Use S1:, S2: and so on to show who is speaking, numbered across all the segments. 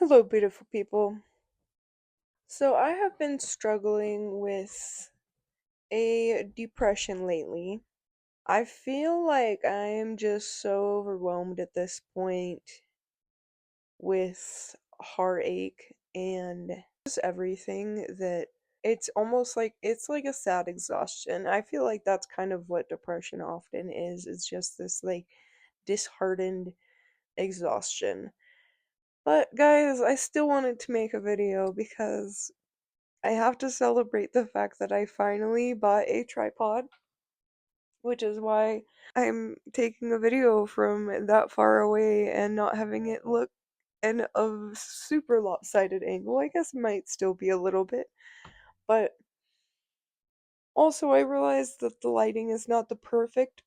S1: Hello, beautiful people. So, I have been struggling with a depression lately. I feel like I am just so overwhelmed at this point with heartache and just everything that it's like a sad exhaustion. I feel like that's kind of what depression often is. It's just this like disheartened exhaustion. But guys, I still wanted to make a video because I have to celebrate the fact that I finally bought a tripod, which is why I'm taking a video from that far away and not having it look in a super lopsided angle. I guess it might still be a little bit, but also I realized that the lighting is not the perfect,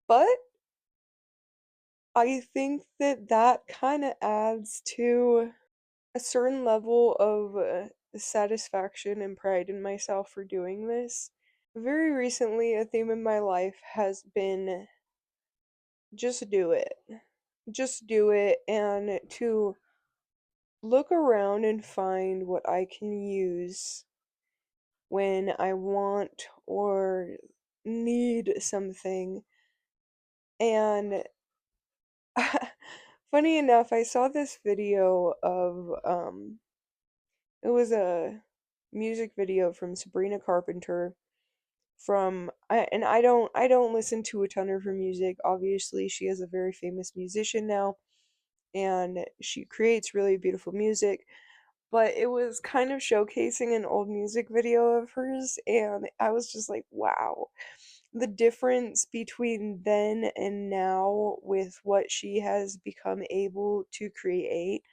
S1: but I think that that kind of adds to a certain level of satisfaction and pride in myself for doing this. Very recently, a theme in my life has been just do it. Just do it, and to look around and find what I can use when I want or need something. And funny enough, I saw this video of it was a music video from Sabrina Carpenter from I don't listen to a ton of her music. Obviously, she is a very famous musician now and she creates really beautiful music, but it was kind of showcasing an old music video of hers and I was just like, wow. The difference between then and now with what she has become able to create.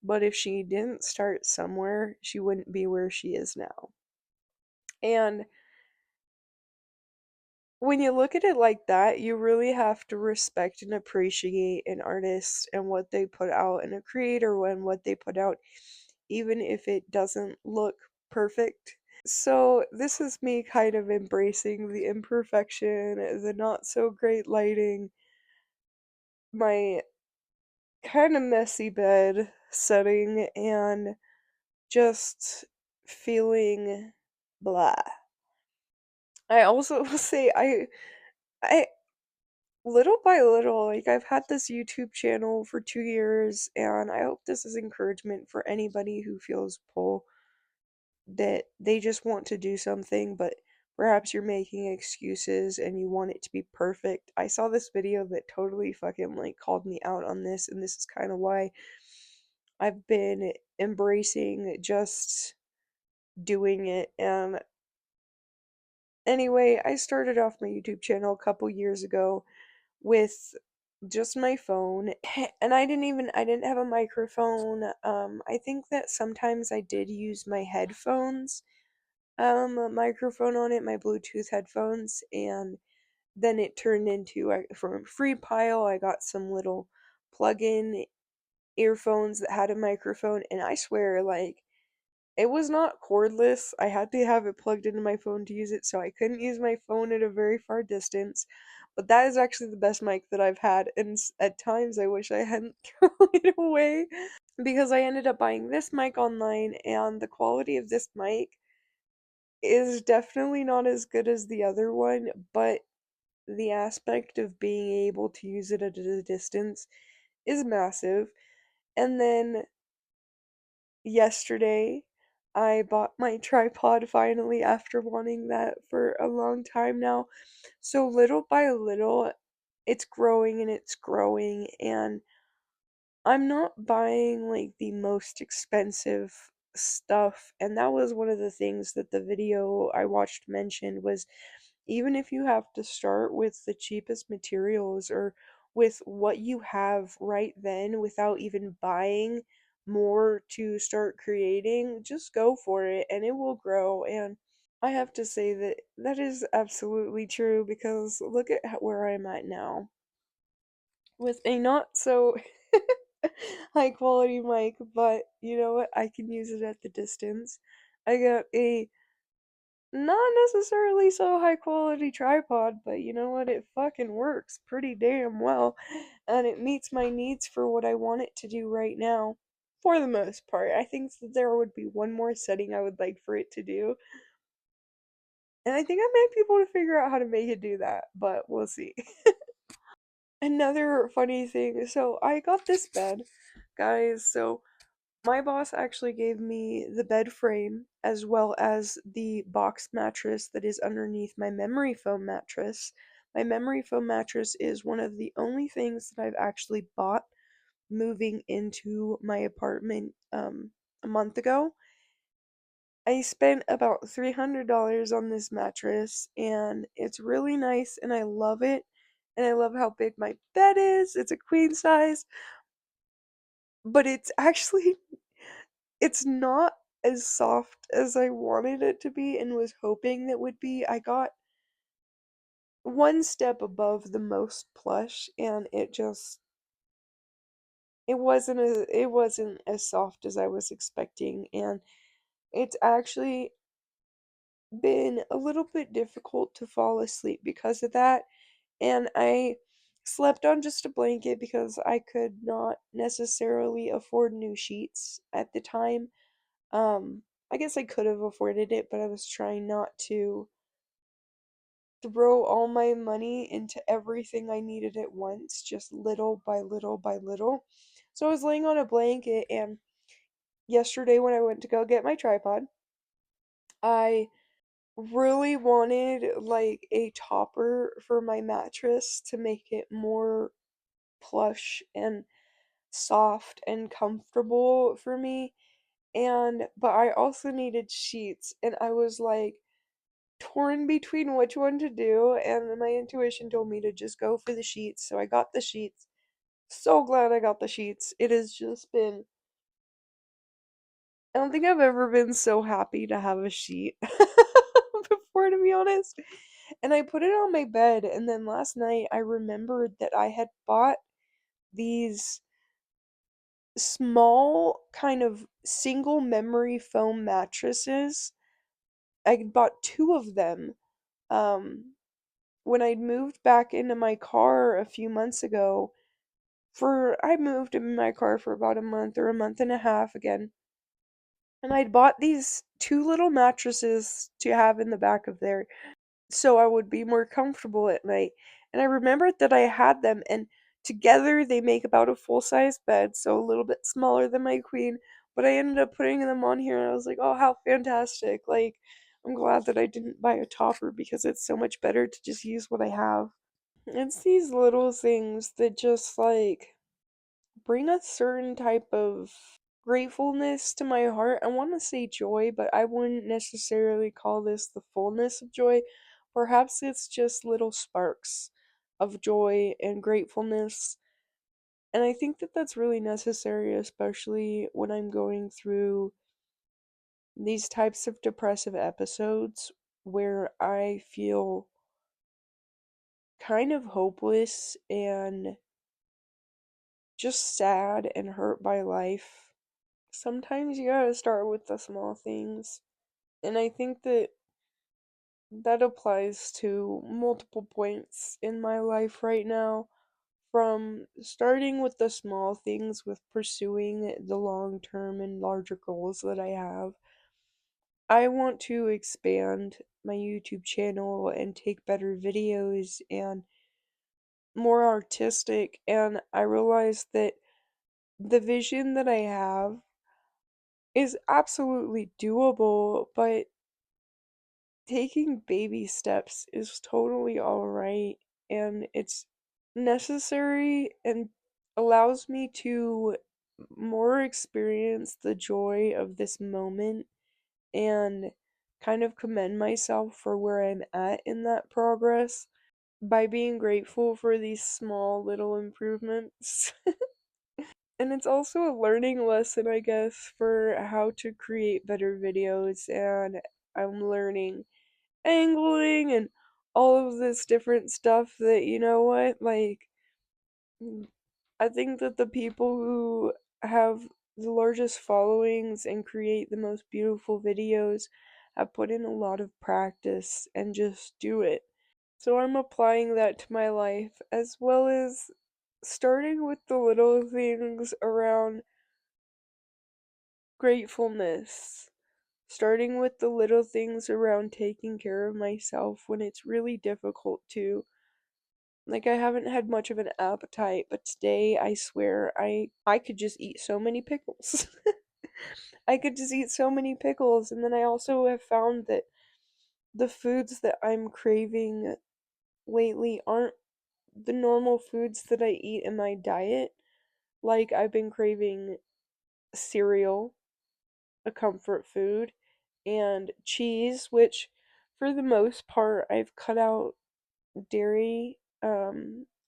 S1: But if she didn't start somewhere, she wouldn't be where she is now. And when you look at it like that, you really have to respect and appreciate an artist and what they put out and a creator and what they put out, even if it doesn't look perfect. So, this is me kind of embracing the imperfection, the not so great lighting, my kind of messy bed setting, and just feeling blah. I also will say I little by little, like I've had this YouTube channel for 2 years, and I hope this is encouragement for anybody who feels pull that they just want to do something, but perhaps you're making excuses and you want it to be perfect. I saw this video that totally fucking like called me out on this, and this is kind of why I've been embracing just doing it. And anyway, I started off my YouTube channel a couple years ago with just my phone and I didn't have a microphone. I think that sometimes I did use my headphones microphone on it, my Bluetooth headphones, and then it turned into from a free pile I got some little plug-in earphones that had a microphone, and I swear like it was not cordless. I had to have it plugged into my phone to use it, so I couldn't use my phone at a very far distance. But that is actually the best mic that I've had, and at times I wish I hadn't thrown it away because I ended up buying this mic online, and the quality of this mic is definitely not as good as the other one, but the aspect of being able to use it at a distance is massive. And then yesterday, I bought my tripod finally after wanting that for a long time now. So little by little, it's growing and it's growing, and I'm not buying like the most expensive stuff. And that was one of the things that the video I watched mentioned was even if you have to start with the cheapest materials or with what you have right then without even buying more to start creating, just go for it and it will grow. And I have to say that that is absolutely true because look at where I'm at now with a not so high quality mic, but you know what? I can use it at the distance. I got a not necessarily so high quality tripod, but you know what? It fucking works pretty damn well, and it meets my needs for what I want it to do right now. for the most part. I think that there would be one more setting I would like for it to do. And I think I might be able to figure out how to make it do that, but we'll see. Another funny thing, so I got this bed, guys. So my boss actually gave me the bed frame as well as the box mattress that is underneath my memory foam mattress. My memory foam mattress is one of the only things that I've actually bought moving into my apartment a month ago. I spent about $300 on this mattress and it's really nice and I love it. And I love how big my bed is. It's a queen size, but it's actually it's not as soft as I wanted it to be and was hoping that would be. I got one step above the most plush and it wasn't as soft as I was expecting, and it's actually been a little bit difficult to fall asleep because of that. And I slept on just a blanket because I could not necessarily afford new sheets at the time. Um, I guess I could have afforded it, but I was trying not to throw all my money into everything I needed at once, just little by little by little. So I was laying on a blanket, and yesterday when I went to go get my tripod, I really wanted like a topper for my mattress to make it more plush and soft and comfortable for me. And but I also needed sheets, and I was like torn between which one to do, and my intuition told me to just go for the sheets, so I got the sheets. So glad I got the sheets. It has just been I don't think I've ever been so happy to have a sheet before, to be honest. And I put it on my bed, and then last night I remembered that I had bought these small kind of single memory foam mattresses. I bought two of them um when I moved back into my car a few months ago. For I moved in my car for about a month or a month and a half again. And I'd bought these two little mattresses to have in the back of there so I would be more comfortable at night. And I remembered that I had them, and together they make about a full size bed, so a little bit smaller than my queen. But I ended up putting them on here, and I was like, oh, how fantastic! Like, I'm glad that I didn't buy a topper because it's so much better to just use what I have. It's these little things that just like bring a certain type of gratefulness to my heart. I want to say joy, but I wouldn't necessarily call this the fullness of joy. Perhaps it's just little sparks of joy and gratefulness. And I think that that's really necessary, especially when I'm going through these types of depressive episodes where I feel kind of hopeless and just sad and hurt by life. Sometimes you gotta start with the small things. And I think that that applies to multiple points in my life right now. From starting with the small things, with pursuing the long term and larger goals that I have. I want to expand my YouTube channel and take better videos and more artistic. And I realized that the vision that I have is absolutely doable, but taking baby steps is totally alright, and it's necessary and allows me to more experience the joy of this moment and kind of commend myself for where I'm at in that progress by being grateful for these small little improvements. And it's also a learning lesson, I guess, for how to create better videos, and I'm learning angling and all of this different stuff that, you know what, like, I think that the people who have the largest followings and create the most beautiful videos have put in a lot of practice and just do it. So I'm applying that to my life, as well as starting with the little things around Gratefulness. Starting with the little things around taking care of myself when it's really difficult to. Like, I haven't had much of an appetite, but today I swear I could just eat so many pickles. I could just eat so many pickles, and then I also have found that the foods that I'm craving lately aren't the normal foods that I eat in my diet. Like, I've been craving cereal, a comfort food, and cheese, which for the most part I've cut out dairy.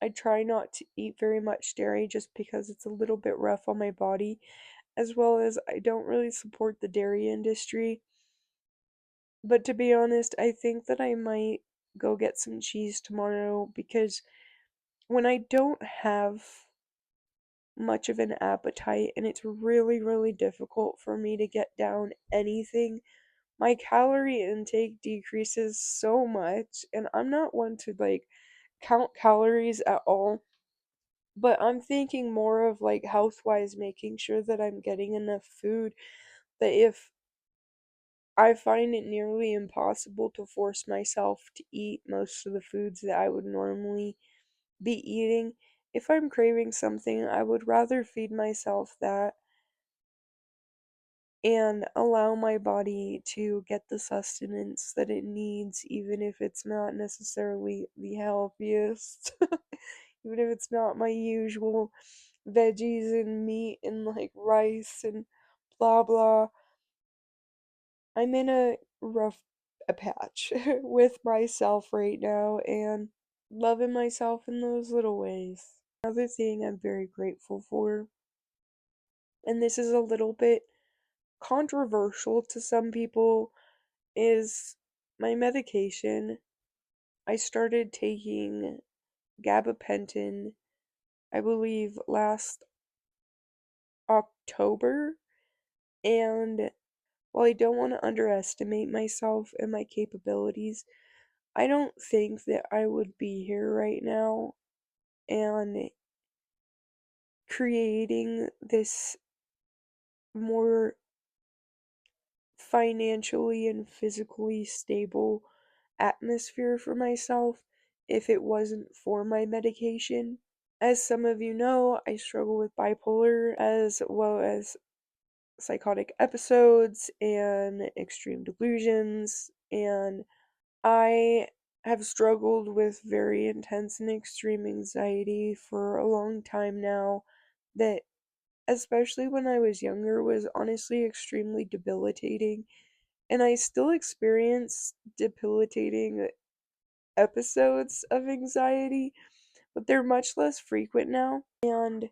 S1: I try not to eat very much dairy just because it's a little bit rough on my body, as well as I don't really support the dairy industry. But to be honest, I think that I might go get some cheese tomorrow because when I don't have much of an appetite and it's really, really difficult for me to get down anything, my calorie intake decreases so much. And I'm not one to like count calories at all, but I'm thinking more of like health wise, making sure that I'm getting enough food. That if I find it nearly impossible to force myself to eat most of the foods that I would normally be eating, if I'm craving something, I would rather feed myself that and allow my body to get the sustenance that it needs, even if it's not necessarily the healthiest, even if it's not my usual veggies and meat and like rice and blah blah. I'm in a rough a patch with myself right now and loving myself in those little ways. Another thing I'm very grateful for, and this is a little bit controversial to some people, is my medication. I started taking gabapentin, I believe, last October, and while I don't want to underestimate myself and my capabilities, I don't think that I would be here right now and creating this more financially and physically stable atmosphere for myself if it wasn't for my medication. As some of you know, I struggle with bipolar as well as psychotic episodes and extreme delusions, and I have struggled with very intense and extreme anxiety for a long time now that, especially when I was younger, was honestly extremely debilitating. And I still experience debilitating episodes of anxiety, but they're much less frequent now. And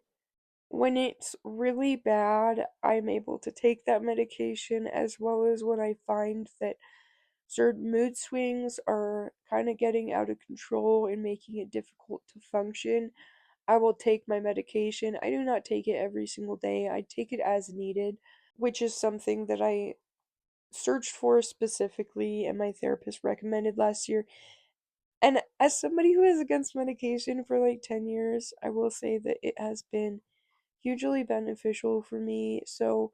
S1: when it's really bad, I'm able to take that medication, as well as when I find that certain mood swings are kind of getting out of control and making it difficult to function. I will take my medication. I do not take it every single day. I take it as needed, which is something that I searched for specifically and my therapist recommended last year. And as somebody who is against medication for like 10 years, I will say that it has been hugely beneficial for me. So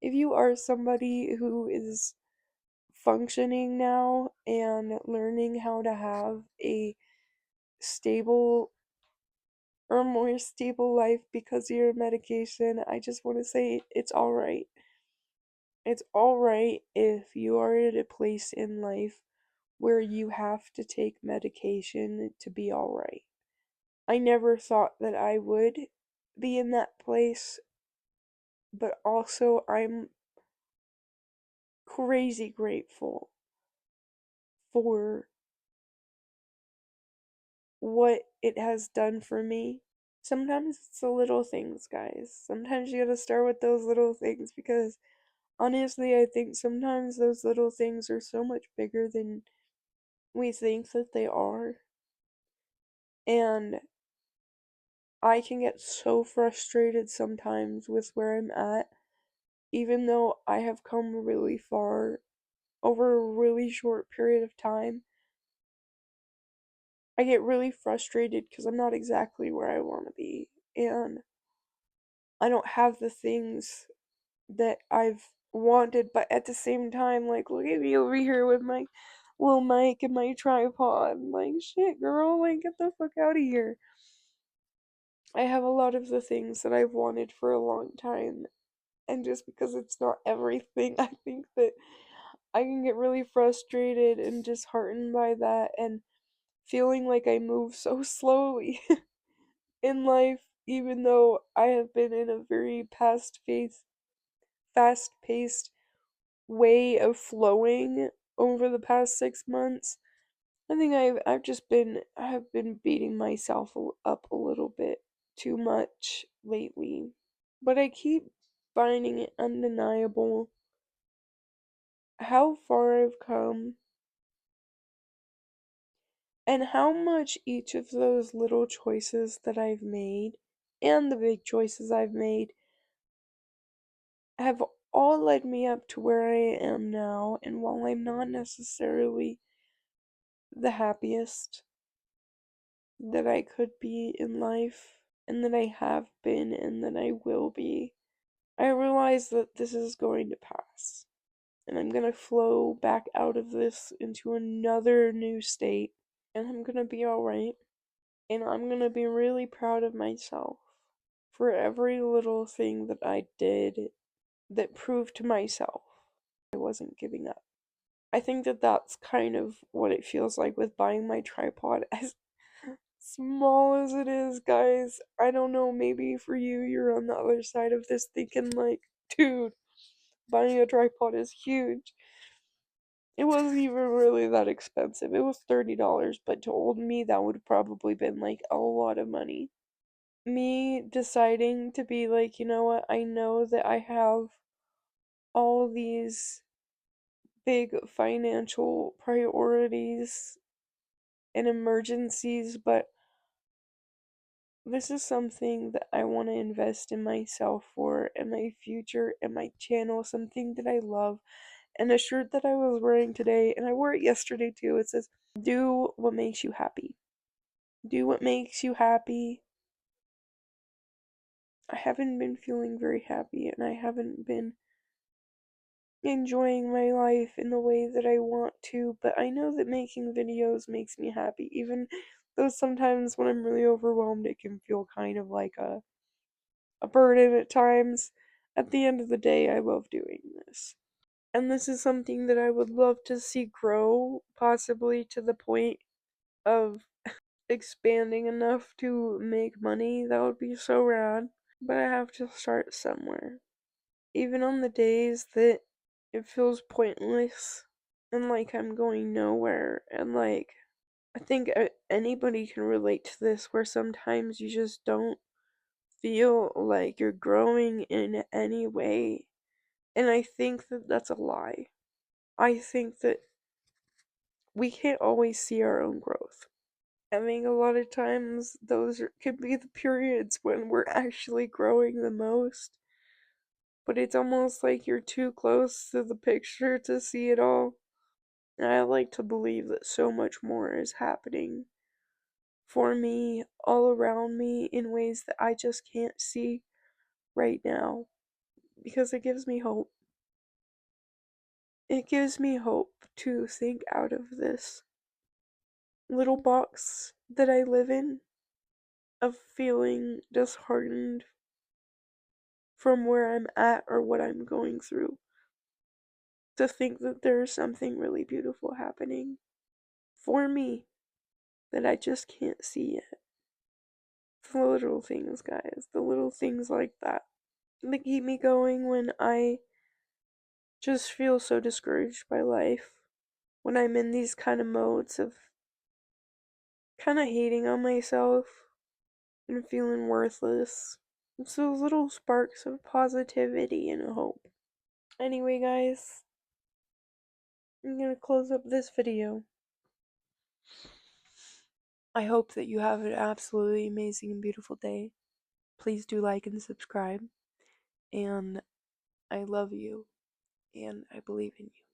S1: if you are somebody who is functioning now and learning how to have a stable or more stable life because of your medication, I just want to say it's alright. It's alright if you are at a place in life where you have to take medication to be alright. I never thought that I would be in that place, but also I'm crazy grateful for what it has done for me. Sometimes it's the little things, guys. Sometimes you gotta start with those little things because honestly, I think sometimes those little things are so much bigger than we think that they are. And I can get so frustrated sometimes with where I'm at, even though I have come really far over a really short period of time. I get really frustrated because I'm not exactly where I want to be, and I don't have the things that I've wanted, but at the same time, like, look at me over here with my little mic and my tripod. Like, shit, girl, like, get the fuck out of here. I have a lot of the things that I've wanted for a long time, and just because it's not everything, I think that I can get really frustrated and disheartened by that, and feeling like I move so slowly in life, even though I have been in a very fast paced way of flowing over the past 6 months. I think I have been beating myself up a little bit too much lately. But I keep finding it undeniable how far I've come and how much each of those little choices that I've made and the big choices I've made have all led me up to where I am now. And while I'm not necessarily the happiest that I could be in life, and that I have been, and that I will be, I realize that this is going to pass. And I'm gonna flow back out of this into another new state, and I'm gonna be alright. And I'm gonna be really proud of myself for every little thing that I did that proved to myself I wasn't giving up. I think that that's kind of what it feels like with buying my tripod, as small as it is, guys. I don't know, maybe for you, you're on the other side of this thinking, like, dude, buying a tripod is huge. It wasn't even really that expensive. It was $30, but to old me, that would have probably been like a lot of money. Me deciding to be like, you know what, I know that I have all these big financial priorities and emergencies, but this is something that I want to invest in myself for, and my future, and my channel, something that I love. And a shirt that I was wearing today, and I wore it yesterday too, it says, do what makes you happy. Do what makes you happy. I haven't been feeling very happy, and I haven't been enjoying my life in the way that I want to, but I know that making videos makes me happy, even though sometimes when I'm really overwhelmed, it can feel kind of like a burden at times. At the end of the day, I love doing this. And this is something that I would love to see grow, possibly to the point of expanding enough to make money. That would be so rad. But I have to start somewhere. Even on the days that it feels pointless and like I'm going nowhere, and like, I think anybody can relate to this, where sometimes you just don't feel like you're growing in any way. And I think that that's a lie. I think that we can't always see our own growth. I think a lot of times could be the periods when we're actually growing the most, but it's almost like you're too close to the picture to see it all. And I like to believe that so much more is happening for me, all around me, in ways that I just can't see right now, because it gives me hope. It gives me hope to think out of this little box that I live in, of feeling disheartened from where I'm at or what I'm going through, to think that there's something really beautiful happening for me that I just can't see yet. The little things, guys, the little things like that keep me going when I just feel so discouraged by life. When I'm in these kind of modes of kind of hating on myself and feeling worthless. It's those little sparks of positivity and hope. Anyway, guys, I'm gonna close up this video. I hope that you have an absolutely amazing and beautiful day. Please do like and subscribe. And I love you. And I believe in you.